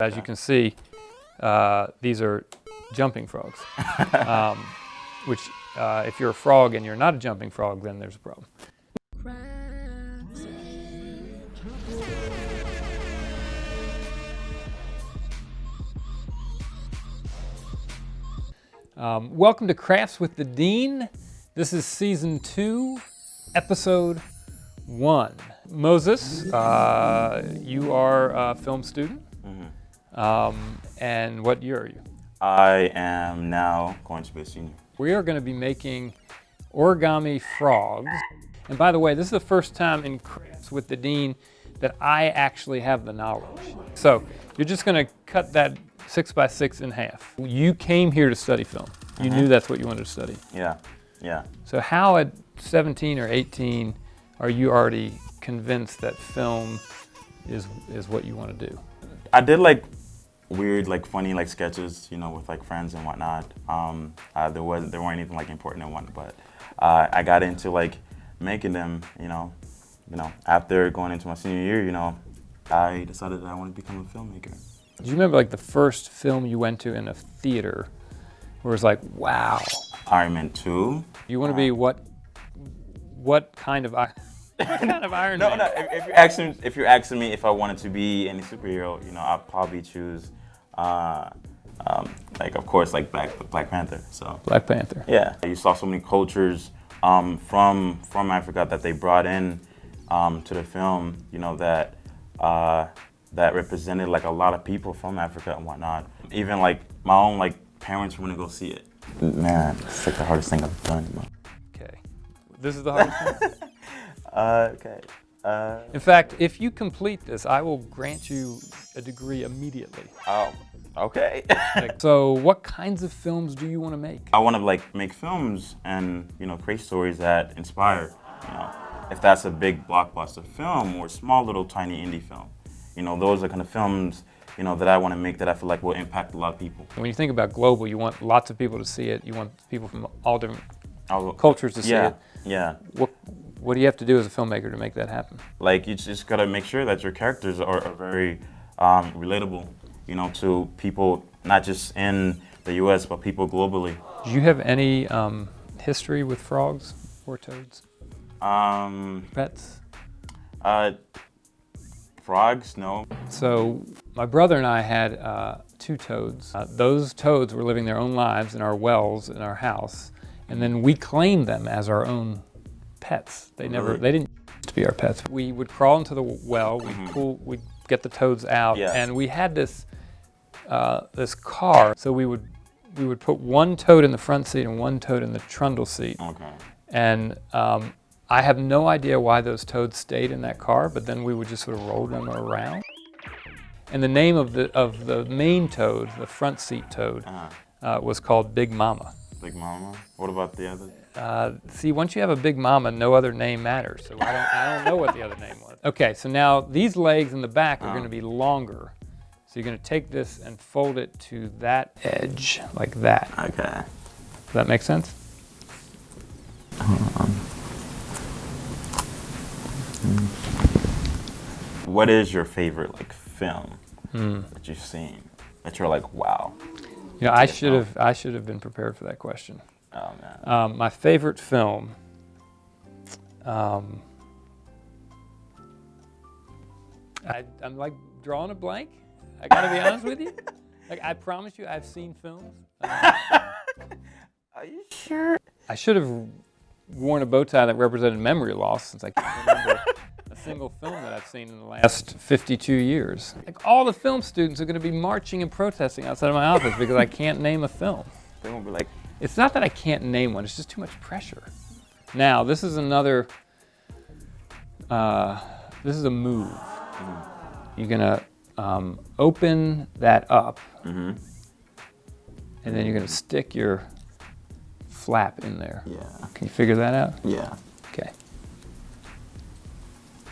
As you can see, these are jumping frogs, which if you're a frog and you're not a jumping frog, then there's a problem. Welcome to Crafts with the Dean. This is season 2, episode 1. Moses, you are a film student. And what year are you? I am now going to be a senior. We are going to be making origami frogs. And by the way, this is the first time in Crafts with the Dean that I actually have the knowledge. So you're just going to cut that 6x6 in half. You came here to study film. You knew that's what you wanted to study. Yeah. So how at 17 or 18 are you already convinced that film is what you want to do? I did like weird, like funny, like sketches, you know, with like friends and whatnot. There weren't anything like important and whatnot, but I got into like making them, you know, after going into my senior year, you know, I decided that I wanted to become a filmmaker. Do you remember like the first film you went to in a theater where it was like, wow? Iron Man 2. You want to be what kind of Iron Man? No. If you're asking me if I wanted to be any superhero, you know, I'd probably choose, like of course, like Black Panther. So Black Panther. Yeah, you saw so many cultures from Africa that they brought in to the film. You know that represented like a lot of people from Africa and whatnot. Even like my own like parents want to go see it. Man, it's like the hardest thing I've done. Okay, this is the hardest thing. Okay. In fact, if you complete this, I will grant you a degree immediately. Oh, okay. So what kinds of films do you want to make? I want to like make films and, you know, create stories that inspire, you know, if that's a big blockbuster film or a small little tiny indie film. You know, those are kind of films, you know, that I want to make that I feel like will impact a lot of people. When you think about global, you want lots of people to see it. You want people from all different cultures to see it. Yeah. What do you have to do as a filmmaker to make that happen? Like, you just got to make sure that your characters are very relatable, you know, to people, not just in the U.S., but people globally. Do you have any history with frogs or toads? Pets? Frogs, no. So my brother and I had 2 toads. Those toads were living their own lives in our wells in our house, and then we claimed them as our own pets. They didn't used to be our pets. We would crawl into the well, we'd get the toads out, and we had this car. So we would put one toad in the front seat and one toad in the trundle seat. Okay. And I have no idea why those toads stayed in that car, but then we would just sort of roll them around. And the name of the main toad, the front seat toad, was called Big Mama. Big Mama? What about the other? See, once you have a Big Mama, no other name matters. So I don't know what the other name was. Okay, so now these legs in the back are going to be longer. So you're going to take this and fold it to that edge, like that. Okay. Does that make sense? What is your favorite like film that you've seen that you're like, wow? You know, I should have been prepared for that question. Oh man. My favorite film. I'm like drawing a blank. I gotta be honest with you. Like, I promise you, I've seen films. Are you sure? I should have worn a bow tie that represented memory loss, since I can't remember a single film that I've seen in the last 52 years. Like, all the film students are going to be marching and protesting outside of my office because I can't name a film. They won't be like. It's not that I can't name one, it's just too much pressure. Now, this is another, this is a move. You're gonna open that up, and then you're gonna stick your flap in there. Yeah. Can you figure that out? Yeah. Okay.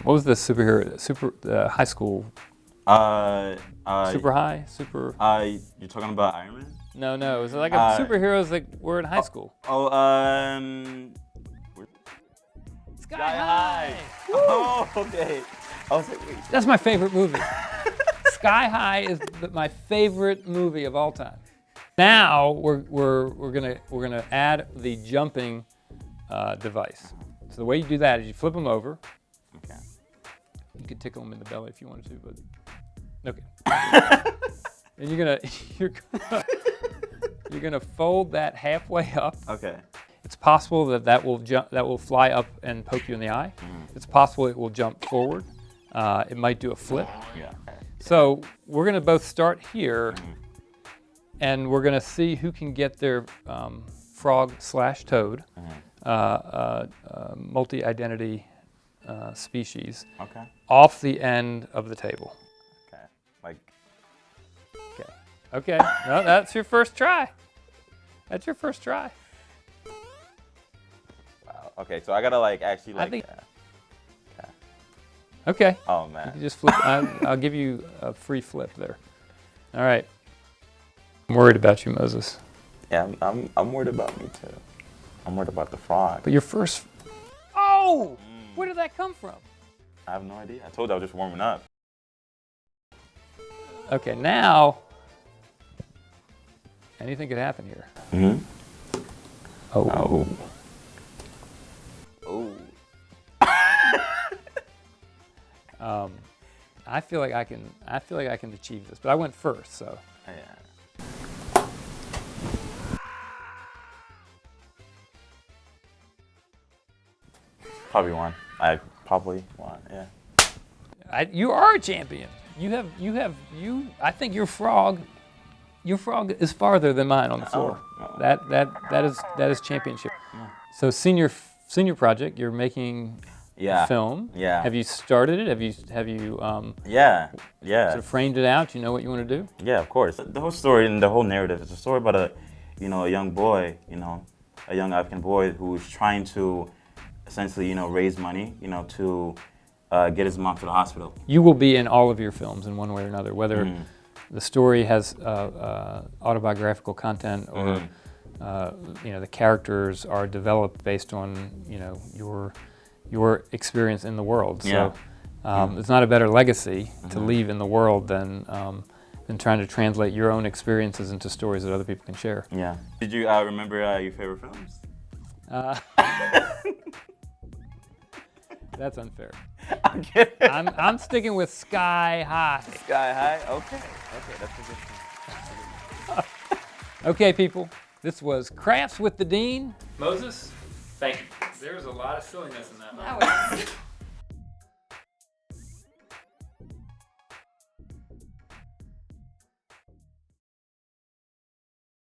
What was the high school? Super high? You're talking about Iron Man? No, it was like a superheroes that were in high school. Sky High! Oh, okay. I was like, wait. That's my favorite movie. Sky High is my favorite movie of all time. Now we're gonna add the jumping device. So the way you do that is you flip them over. Okay. You could tickle them in the belly if you wanted to, but okay. And you're gonna fold that halfway up. Okay. It's possible that will fly up and poke you in the eye. It's possible it will jump forward. It might do a flip. Yeah. So we're gonna both start here, and we're gonna see who can get their frog/toad multi-identity species off the end of the table. Okay. Like. Okay. Okay. No, that's your first try. That's your first try. Wow. Okay. So I gotta like actually like. I think. Okay. Okay. Oh You man. can just flip. I'll give you a free flip there. All right. I'm worried about you, Moses. Yeah, I'm worried about me too. I'm worried about the frog. But your first. Oh! Where did that come from? I have no idea. I told you I was just warming up. Okay, now. Anything could happen here. Mm-hmm. Oh. Oh. I feel like I can achieve this, but I went first, so. Yeah. Probably won. I probably won. Yeah. You are a champion. I think your frog is farther than mine on the floor. Oh. That is championship. So senior project, you're making film. Yeah. Have you started it? Have you Yeah. sort of framed it out? You know what you want to do? Yeah, of course. The whole story and the whole narrative is a story about a young boy, a young African boy who's trying to essentially, raise money, to get his mom to the hospital. You will be in all of your films in one way or another, whether the story has autobiographical content or the characters are developed based on your experience in the world. So it's not a better legacy to leave in the world than trying to translate your own experiences into stories that other people can share. Yeah. Did you remember your favorite films? That's unfair. I'm kidding. I'm sticking with Sky High. Sky High? Okay, that's a good one. Okay, people, this was Crafts with the Dean. Moses, thank you. There's a lot of silliness in that one. That was